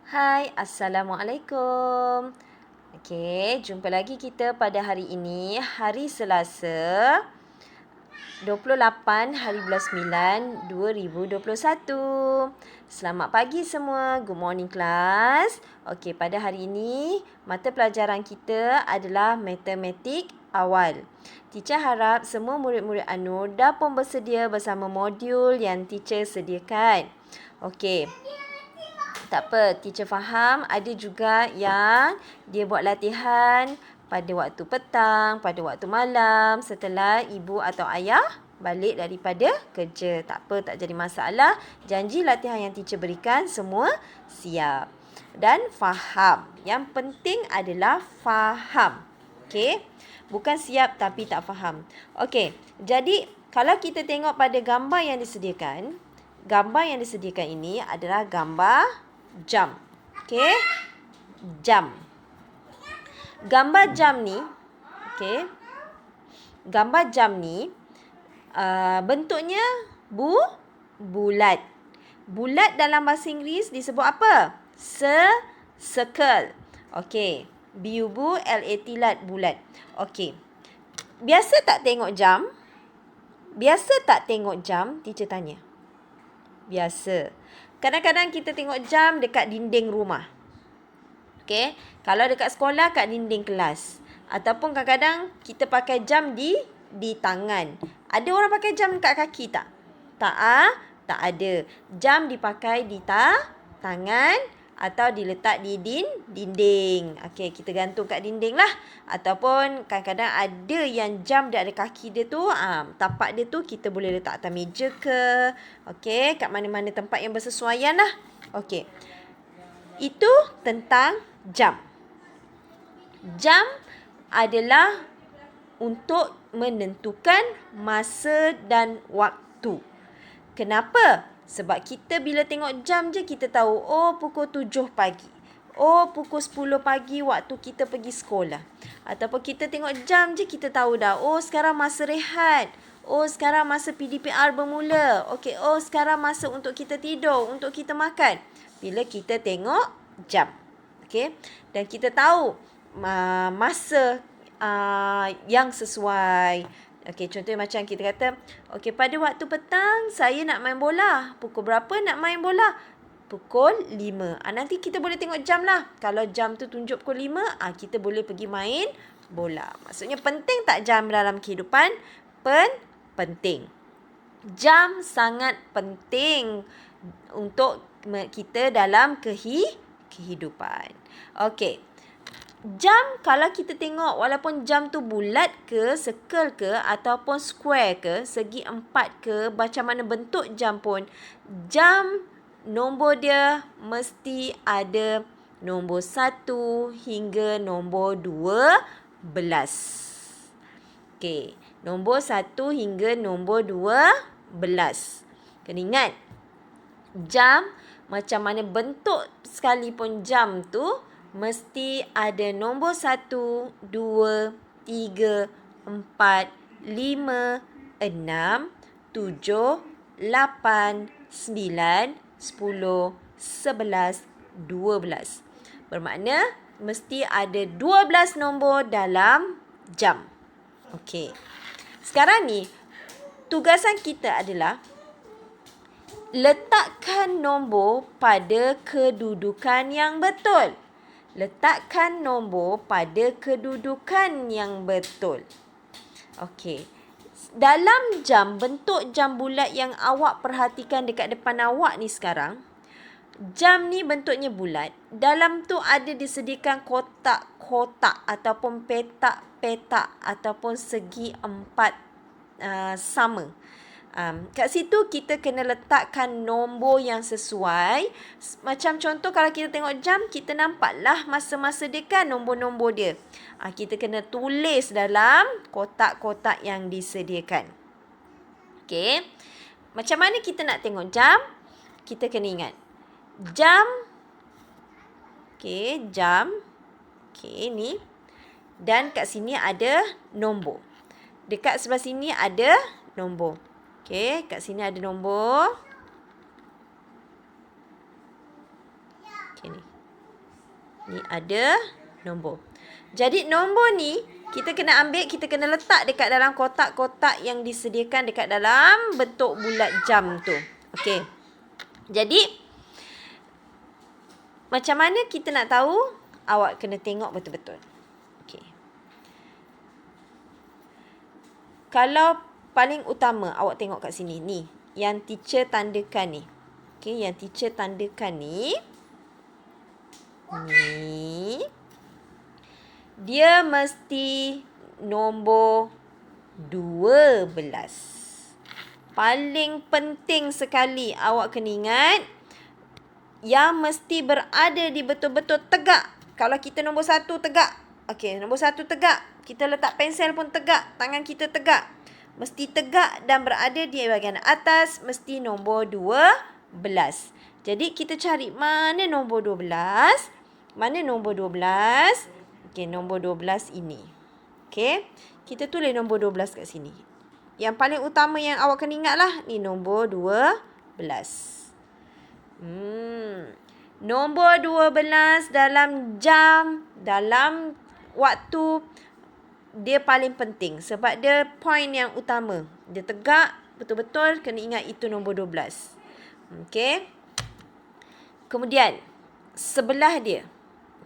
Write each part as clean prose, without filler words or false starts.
Hai, Assalamualaikum. Okey, jumpa lagi kita pada hari ini, hari Selasa, 28 hari bulan 9, 2021. Selamat pagi semua. Good morning kelas. Okey, pada hari ini, mata pelajaran kita adalah matematik awal. Teacher harap semua murid-murid Anur dah pun bersedia bersama modul yang teacher sediakan. Okey. Tak apa, teacher faham ada juga yang dia buat latihan pada waktu petang, pada waktu malam setelah ibu atau ayah balik daripada kerja. Tak apa, tak jadi masalah. Janji latihan yang teacher berikan semua siap dan faham. Yang penting adalah faham. Okey? Bukan siap tapi tak faham. Okey, jadi kalau kita tengok pada gambar yang disediakan, gambar yang disediakan ini adalah gambar jam. Okey? Jam. Gambar jam ni, okey. Gambar jam ni bentuknya bulat. Bulat dalam bahasa Inggeris disebut apa? Circle. Okey. B-U-L-A-T lat, bulat. Okey. Biasa tak tengok jam? Biasa tak tengok jam? Teacher tanya. Biasa. Kadang-kadang kita tengok jam dekat dinding rumah. Okey. Kalau dekat sekolah, kat dinding kelas. Ataupun kadang-kadang kita pakai jam di tangan. Ada orang pakai jam dekat kaki tak? Tak ada. Jam dipakai di tangan atau diletak di dinding. Okey, kita gantung kat dinding lah. Ataupun kadang-kadang ada yang jam dia ada kaki dia tu, tapak dia tu kita boleh letak atas meja ke. Okey, kat mana-mana tempat yang bersesuaian lah. Okey. Itu tentang jam. Jam adalah untuk menentukan masa dan waktu. Kenapa? Sebab kita bila tengok jam je kita tahu, oh pukul 7 pagi. Oh pukul 10 pagi waktu kita pergi sekolah. Ataupun kita tengok jam je kita tahu dah, oh sekarang masa rehat. Oh sekarang masa PDPR bermula. Okey, oh sekarang masa untuk kita tidur, untuk kita makan. Bila kita tengok jam. Okey, dan kita tahu masa yang sesuai. Okey, contohnya macam kita kata, okey pada waktu petang saya nak main bola. Pukul berapa nak main bola? Pukul 5. Nanti kita boleh tengok jam lah. Kalau jam tu tunjuk pukul 5, kita boleh pergi main bola. Maksudnya penting tak jam dalam kehidupan? Penting. Jam sangat penting untuk kita dalam kehidupan. Okey. Jam kalau kita tengok walaupun jam tu bulat ke, circle ke ataupun square ke, segi empat ke, macam mana bentuk jam pun, jam nombor dia mesti ada nombor 1 hingga nombor 12. Okey, nombor 1 hingga nombor 12. Kena ingat, jam macam mana bentuk sekalipun jam tu mesti ada nombor 1, 2, 3, 4, 5, 6, 7, 8, 9, 10, 11, 12. Bermakna mesti ada 12 nombor dalam jam. Okey. Sekarang ni tugasan kita adalah letakkan nombor pada kedudukan yang betul. Letakkan nombor pada kedudukan yang betul. Okey. Dalam jam, bentuk jam bulat yang awak perhatikan dekat depan awak ni sekarang, jam ni bentuknya bulat. Dalam tu ada disediakan kotak-kotak ataupun petak-petak ataupun segi empat sama. Kat situ kita kena letakkan nombor yang sesuai. Macam contoh kalau kita tengok jam, kita nampaklah masa-masa dia kan nombor-nombor dia. Kita kena tulis dalam kotak-kotak yang disediakan. Okey. Macam mana kita nak tengok jam? Kita kena ingat. Jam. Okey, jam. Okey, ni. Dan kat sini ada nombor. Dekat sebelah sini ada nombor. Okey, kat sini ada nombor. Okey ni. Ni ada nombor. Jadi nombor ni kita kena ambil, kita kena letak dekat dalam kotak-kotak yang disediakan dekat dalam bentuk bulat jam tu. Okey. Jadi macam mana kita nak tahu? Awak kena tengok betul-betul. Okey. Kalau paling utama awak tengok kat sini ni, yang teacher tandakan ni. Okey, yang teacher tandakan ni. Ni dia mesti nombor 12. Paling penting sekali awak kena ingat yang mesti berada di betul-betul tegak. Kalau kita nombor 1 tegak. Okey, nombor 1 tegak. Kita letak pensel pun tegak. Tangan kita tegak. Mesti tegak dan berada di bahagian atas. Mesti nombor 12. Jadi kita cari mana nombor 12. Mana nombor 12? Okey, nombor 12 ini. Okey, kita tulis nombor 12 kat sini. Yang paling utama yang awak kena ingat lah, ni nombor 12. Nombor 12 dalam jam, dalam waktu, dia paling penting. Sebab dia point yang utama. Dia tegak, betul-betul kena ingat itu nombor 12. Okey. Kemudian, sebelah dia.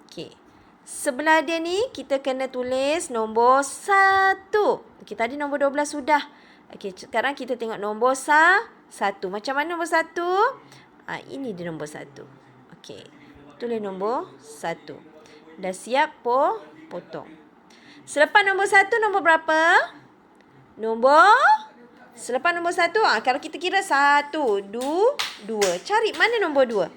Okey. Sebelah dia ni, kita kena tulis nombor 1. Okey, tadi nombor 12 sudah. Okey, sekarang kita tengok nombor 1. Macam mana nombor 1? Ini dia nombor 1. Okey, tulis nombor 1. Dah siap, potong. Selepas nombor 1, nombor berapa? Selepas nombor 1, kalau kita kira 1, 2. Cari mana nombor 2?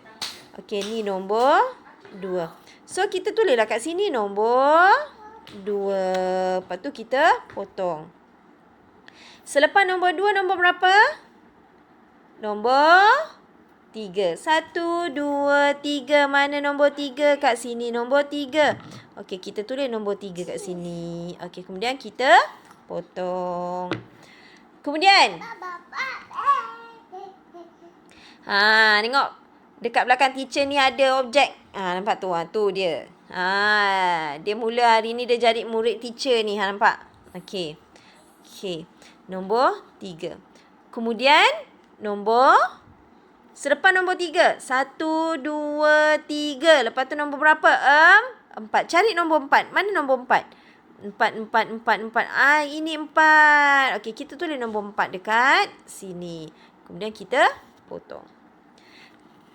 Okey, ni nombor 2. So, kita tulislah kat sini nombor 2. Lepas tu kita potong. Selepas nombor 2, nombor berapa? Nombor 3. 1, 2, 3. Mana nombor 3? Kat sini nombor 3. Okey, kita tulis nombor 3 kat sini. Okey, kemudian kita potong. Kemudian. Tengok. Dekat belakang teacher ni ada objek. Nampak tu? Tu dia. Dia mula hari ni dia jadi murid teacher ni. Nampak? Okey. Nombor 3. Kemudian, selepas nombor 3. 1, 2, 3. Lepas tu nombor berapa? 4. Cari nombor 4. Mana nombor 4? 4. Ini 4. Okey, kita tulis nombor 4 dekat sini. Kemudian kita potong.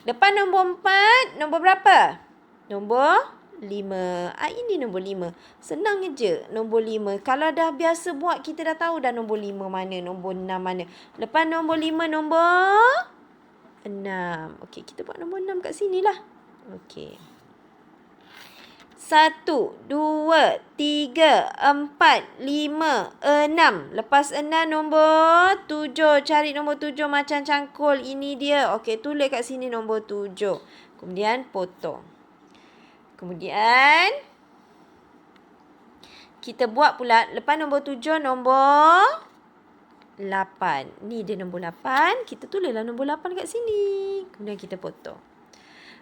Lepas nombor 4, nombor berapa? Nombor 5. Ini nombor 5. Senang je nombor 5. Kalau dah biasa buat, kita dah tahu dah nombor 5 mana, nombor 6 mana. Lepas nombor 5, nombor 6. Okey, kita buat nombor 6 kat sini lah. Okey. 1, 2, 3, 4, 5, 6. Lepas 6, nombor 7. Cari nombor 7 macam cangkul. Ini dia. Okey, tulis kat sini nombor 7. Kemudian potong. Kemudian kita buat pula lepas nombor 7, nombor 8. Ni dia nombor 8. Kita tulislah nombor 8 kat sini. Kemudian kita potong.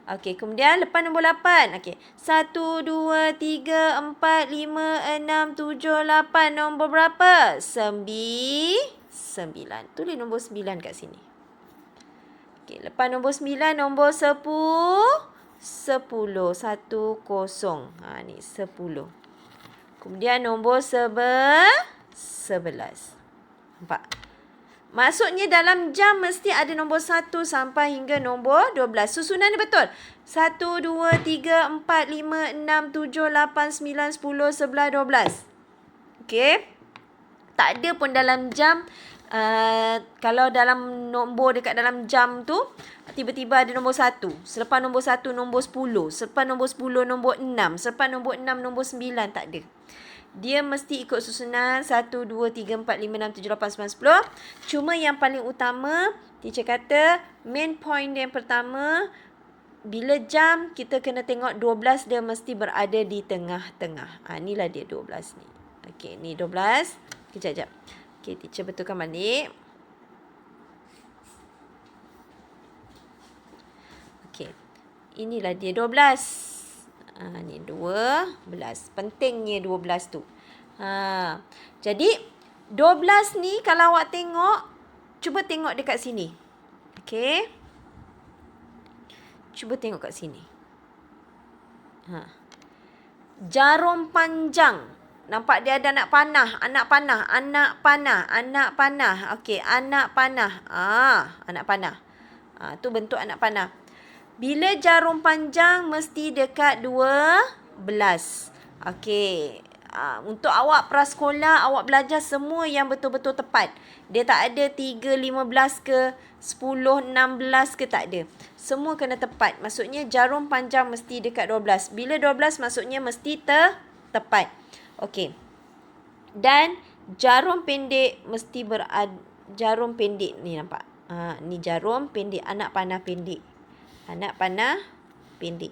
Okey, kemudian lepas nombor 8. Okey. 1, 2, 3, 4, 5, 6, 7, 8. Nombor berapa? 9. Tulis nombor 9 kat sini. Okey, lepas nombor 9, nombor 10. 10. 1, 0. Ni 10. Kemudian nombor 11. Nampak? Maksudnya dalam jam mesti ada nombor 1 sampai hingga nombor 12. Susunan dia betul. 1, 2, 3, 4, 5, 6, 7, 8, 9, 10, 11, 12. Okey. Tak ada pun dalam jam. Kalau dalam nombor dekat dalam jam tu, tiba-tiba ada nombor 1. Selepas nombor 1, nombor 10. Selepas nombor 10, nombor 6. Selepas nombor 6, nombor 9. Tak ada. Dia mesti ikut susunan 1, 2, 3, 4, 5, 6, 7, 8, 9, 10. Cuma yang paling utama, teacher kata main point yang pertama, bila jam kita kena tengok 12 dia mesti berada di tengah-tengah. Inilah dia 12 ni. Okey, ni 12. Kejap. Okey, teacher betulkan balik. Okey. Inilah dia 12. Ni 12. Pentingnya 12 tu. Jadi 12 ni kalau awak tengok, cuba tengok dekat sini. Okey. Cuba tengok kat sini. Jarum panjang. Nampak dia ada anak panah. Okey, anak panah. Anak panah. Tu bentuk anak panah. Bila jarum panjang mesti dekat 12. Okey. Untuk awak prasekolah, awak belajar semua yang betul-betul tepat. Dia tak ada 3, 15 ke 10, 16 ke, tak ada. Semua kena tepat. Maksudnya jarum panjang mesti dekat 12. Bila 12 maksudnya mesti tepat. Okey. Dan jarum pendek mesti jarum pendek ni nampak. Ni jarum pendek, anak panah pendek. Anak panah pendek.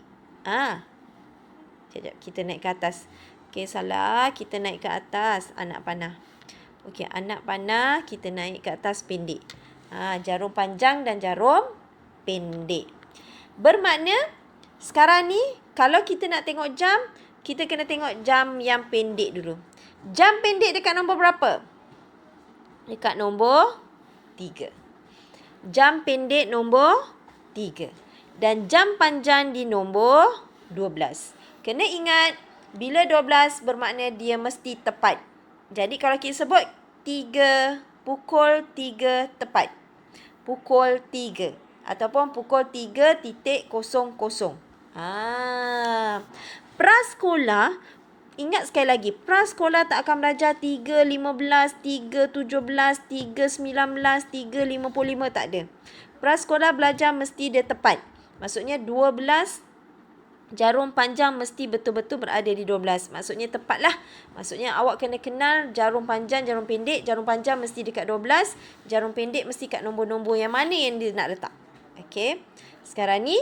Sekejap, kita naik ke atas. Okey, salah. Kita naik ke atas anak panah. Okey, anak panah kita naik ke atas pendek. Jarum panjang dan jarum pendek. Bermakna sekarang ni kalau kita nak tengok jam, kita kena tengok jam yang pendek dulu. Jam pendek dekat nombor berapa? Dekat nombor 3. Jam pendek nombor 3. Dan jam panjang di nombor 12. Kena ingat, bila 12 bermakna dia mesti tepat. Jadi kalau kita sebut 3, pukul 3 tepat. Pukul 3. Ataupun pukul 3.00. Prasekolah, ingat sekali lagi, prasekolah tak akan belajar 3.15, 3.17, 3.19, 3.55, tak ada. Prasekolah belajar mesti dia tepat. Maksudnya 12 jarum panjang mesti betul-betul berada di 12. Maksudnya tepatlah. Maksudnya awak kena kenal jarum panjang, jarum pendek. Jarum panjang mesti dekat 12. Jarum pendek mesti kat nombor-nombor yang mana yang dia nak letak. Okey. Sekarang ni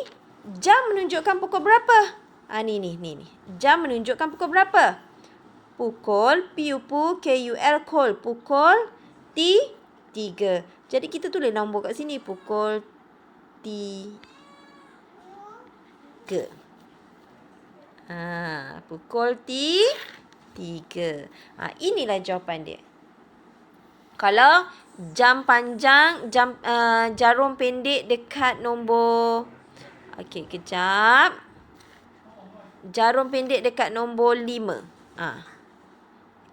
jam menunjukkan pukul berapa? Ni. Jam menunjukkan pukul berapa? Pukul PUPU KUL KOL. Pukul 3. Jadi kita tulis nombor kat sini. Pukul 3. Pukul 3. Inilah jawapan dia. Kalau jam panjang, jarum pendek dekat nombor, okey, kejap. Jarum pendek dekat nombor 5.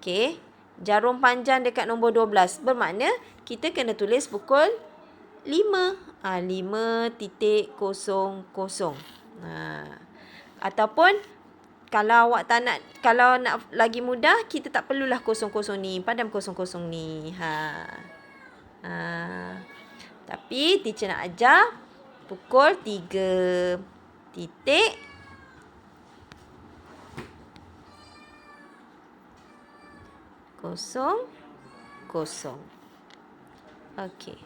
Okey. Jarum panjang dekat nombor 12. Bermakna kita kena tulis pukul 5. 5.00. Ataupun kalau awak tak nak, kalau nak lagi mudah, kita tak perlulah 00 ni. Padam 00 ni. Tapi teacher nak ajar pukul 3.00. Okey.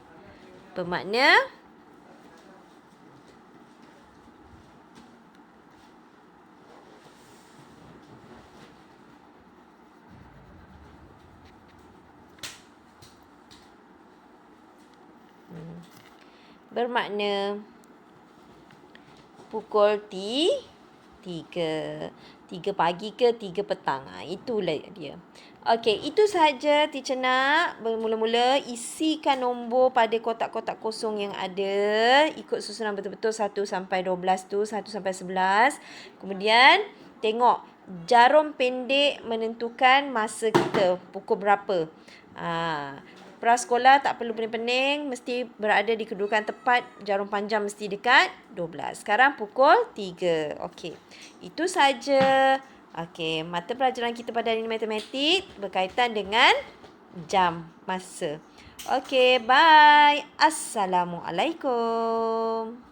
Bermakna pukul 3. 3 pagi ke 3 petang. Itulah dia. Okey, itu sahaja teacher nak. Bermula-mula isikan nombor pada kotak-kotak kosong yang ada. Ikut susunan betul-betul 1 sampai 12 tu. 1 sampai 11. Kemudian tengok jarum pendek menentukan masa kita. Pukul berapa. Prasekolah tak perlu pening-pening, mesti berada di kedudukan tepat. Jarum panjang mesti dekat 12. Sekarang pukul 3. Okey. Itu saja. Okey, mata pelajaran kita pada hari ini matematik berkaitan dengan jam masa. Okey, bye. Assalamualaikum.